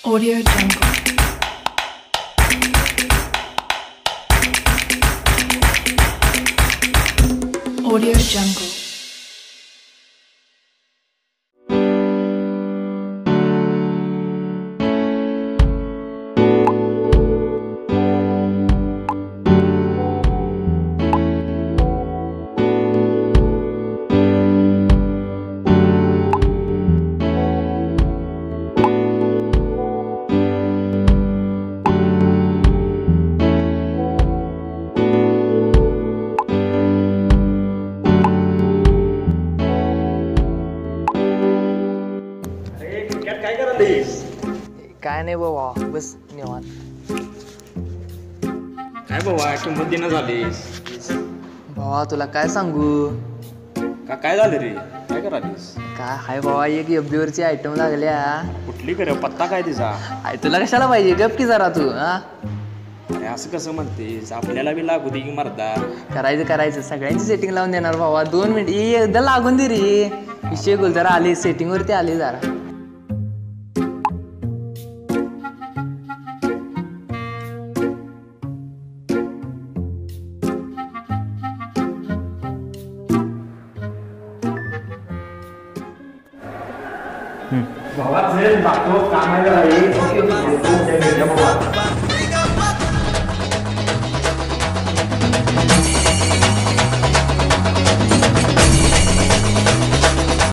Audio Jungle. Audio Jungle. काय करायलीस? काय नाही बाबा, बस निवांत. काय बाबा किंमत देणं झालीस? भावा तुला काय सांगू, काय झालं रे? काय करालीस? काय हाय भावा, एक एफबीवरची आयटम लागल्या. कुठली कर? पत्ता काय तिचा? आय तुला कशाला पाहिजे, गप की जरा तू. हा अरे असं कसं म्हणतेस? आपल्याला बी लागू दे की मर्दा. करायचं सगळ्यांची सेटिंग लावून देणार भावा. 2 मिनिट एकदा लागून दे रे. विषय गोल जरा आली सेटिंग वरती आली जरा. भावा चल दाखव काम आहे.